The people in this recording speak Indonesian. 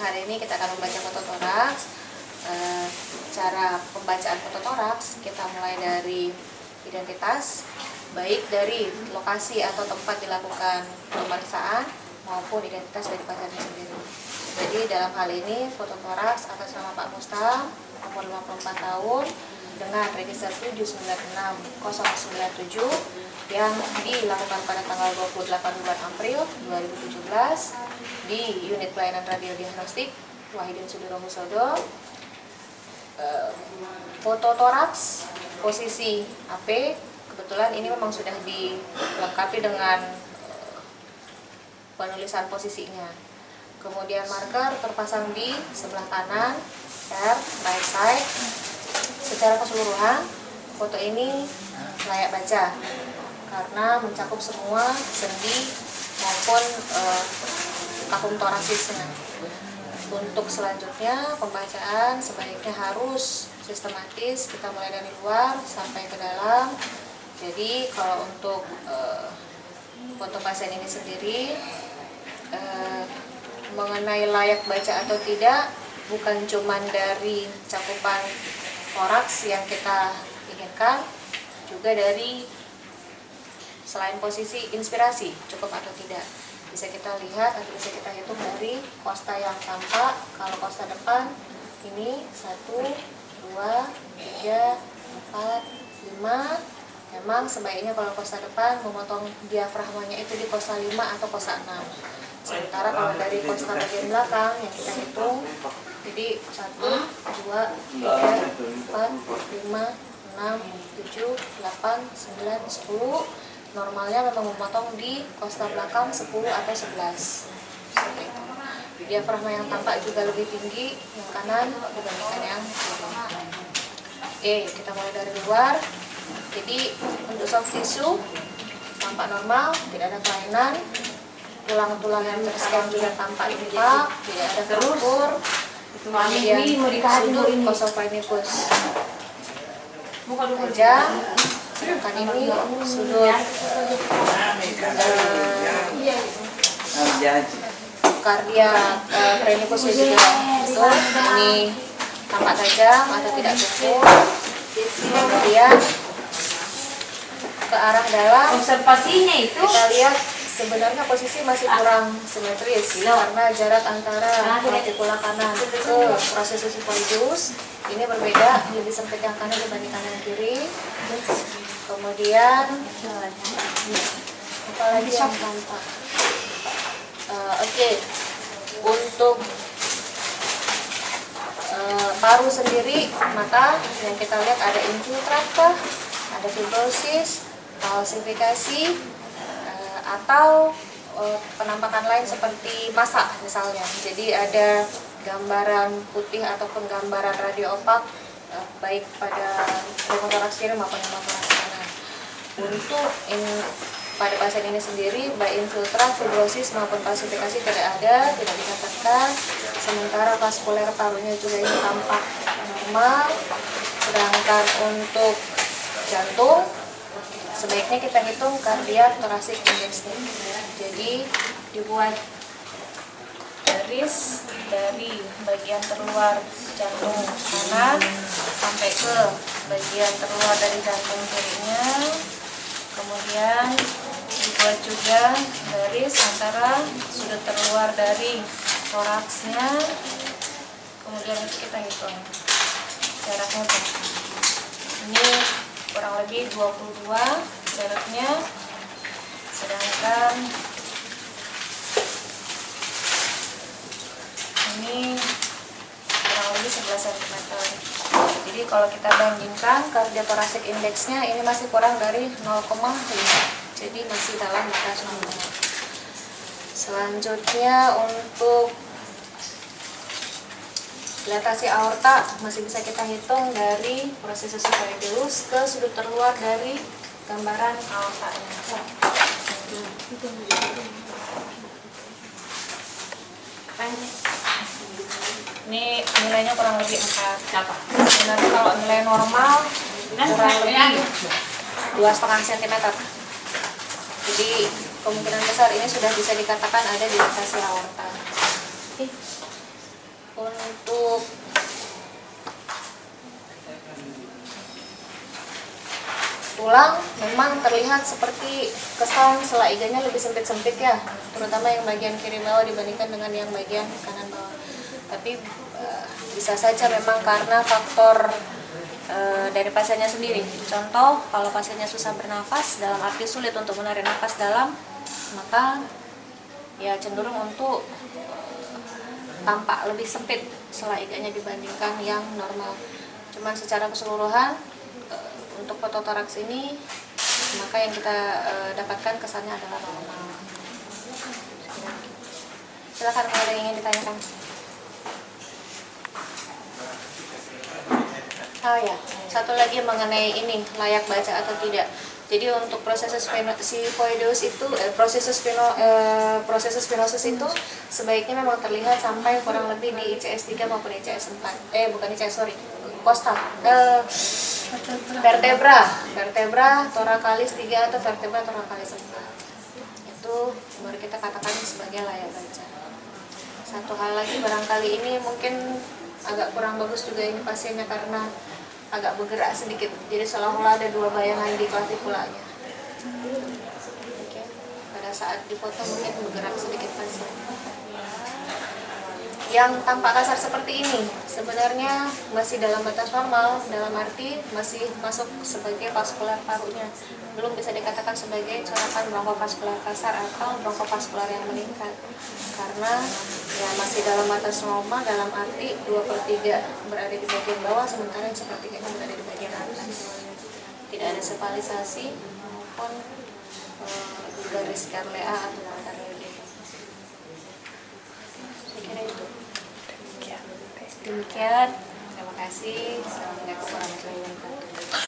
hari ini kita akan membaca fototoraks. Cara pembacaan fototoraks kita mulai dari identitas, baik dari lokasi atau tempat dilakukan pemeriksaan maupun identitas dari pasiennya sendiri. Jadi dalam hal ini fototoraks atas nama Pak Mustam, umur 54 tahun, dengan register 796097 yang dilakukan pada tanggal 28 bulan April 2017 di unit pelayanan radiodiagnostik Wahidin Sudirohusodo. Fototoraks posisi AP, kebetulan ini memang sudah dilengkapi dengan penulisan posisinya. Kemudian marker terpasang di sebelah kanan, right side. Secara keseluruhan, foto ini layak baca karena mencakup semua sendi maupun vakum toraksisnya. Untuk selanjutnya, pembacaan sebaiknya harus sistematis, kita mulai dari luar sampai ke dalam. Jadi kalau untuk foto pasien ini sendiri, mengenai layak baca atau tidak, bukan cuma dari cakupan toraks yang kita inginkan, juga dari selain posisi inspirasi cukup atau tidak. Bisa kita lihat atau bisa kita hitung dari kosta yang tampak. Kalau kosta depan ini 1, 2, 3, 4, 5. Memang sebaiknya kalau kosta depan memotong diafragmanya itu di kosta 5 atau kosta 6. Sementara kalau dari kosta bagian belakang yang kita hitung, jadi 1, 2, 3, 4, 5, 6, 7, 8, 9, 10. Normalnya memang memotong di kosta belakang 10 atau 11. Seperti itu. Diafragma yang tampak juga lebih tinggi yang kanan dibandingkan yang kiri. Oke, kita mulai dari luar. Jadi untuk soft tissue tampak normal, tidak ada kelainan. Tulang-tulang yang terscan juga tampak limpa, tidak ada fraktur. Kemudian sudut kosopainicus tajam. Kan ini sudut kardiak phrenikusnya juga betul. Ini tampak tajam atau tidak cukup. Kemudian ke arah dalam, observasinya itu kita lihat sebenarnya posisi masih kurang simetris karena jarak antara retikula kanan ke proses sifoidus ini berbeda, lebih sempit yang kanan dibandingkan yang kiri. Kemudian apalagi yang tampak. Oke. Untuk paru sendiri, maka yang kita lihat ada infiltrat, ada fibrosis, kalsifikasi, atau penampakan lain seperti massa misalnya. Jadi ada gambaran putih ataupun gambaran radio opak baik pada pneumotoraks kiri maupun pneumotoraks kanan. Untuk pada pasien ini sendiri, baik infiltrat, fibrosis maupun kalsifikasi tidak ada, tidak dikatakan. Sementara vaskuler parunya juga ini tampak normal. Sedangkan untuk jantung, sebaiknya kita hitung cardiac thoracic indexnya. Jadi dibuat garis dari bagian terluar jantung kanan sampai ke bagian terluar dari jantung kirinya. Kemudian dibuat juga garis antara sudut terluar dari toraksnya. Kemudian kita hitung jaraknya. Ini kurang lebih 22 jaraknya. Sedangkan ini kurang lebih 11 cm. Jadi kalau kita bandingkan cardiac thoracic indexnya ini masih kurang dari 0,5. Jadi masih dalam batas normal. Selanjutnya untuk dilatasi aorta masih bisa kita hitung dari proses sifoidus ke sudut terluar dari gambaran aortanya. Ini nilainya kurang lebih 4. Sebenarnya kalau nilai normal kurang lebih 2,5 cm. Jadi kemungkinan besar ini sudah bisa dikatakan ada dilatasi aorta. Untuk tulang memang terlihat seperti kesan sela iganya lebih sempit-sempit ya, terutama yang bagian kiri bawah dibandingkan dengan yang bagian kanan bawah. Tapi bisa saja memang karena faktor dari pasiennya sendiri. Contoh, kalau pasiennya susah bernafas, dalam arti sulit untuk menarik nafas dalam, maka ya cenderung untuk tampak lebih sempit sela iganya dibandingkan yang normal. Cuman secara keseluruhan untuk fototoraks ini, maka yang kita dapatkan kesannya adalah normal. Silakan kalau ada yang ingin ditanyakan. Oh ya, satu lagi mengenai ini layak baca atau tidak. Jadi untuk proses sifoideus itu proses venosus itu sebaiknya memang terlihat sampai kurang lebih di ICS 3 maupun ICS 4. Bukan ICS, sorry. Kostal. Vertebra thoracalis 3 atau vertebra thoracalis 4. Itu baru kita katakan sebagai layak baca. Satu hal lagi, barangkali ini mungkin agak kurang bagus juga ini pasiennya karena agak bergerak sedikit, jadi seolah-olah ada dua bayangan di klavikulanya. Oke. Pada saat difoto mungkin bergerak sedikit pasien. Yang tampak kasar seperti ini sebenarnya masih dalam batas normal, dalam arti masih masuk sebagai vaskular parunya, belum bisa dikatakan sebagai corakan bronkofaskular kasar atau bronkofaskular yang meningkat, karena ya masih dalam batas normal, dalam arti 2/3 berada di bagian bawah, sementara yang 1/3 berada di bagian atas. Tidak ada sepalisasi maupun garis Garlea atau Garlea. Saya kira itu. Demikian, terima kasih. Assalamualaikum warahmatullahi wabarakatuh.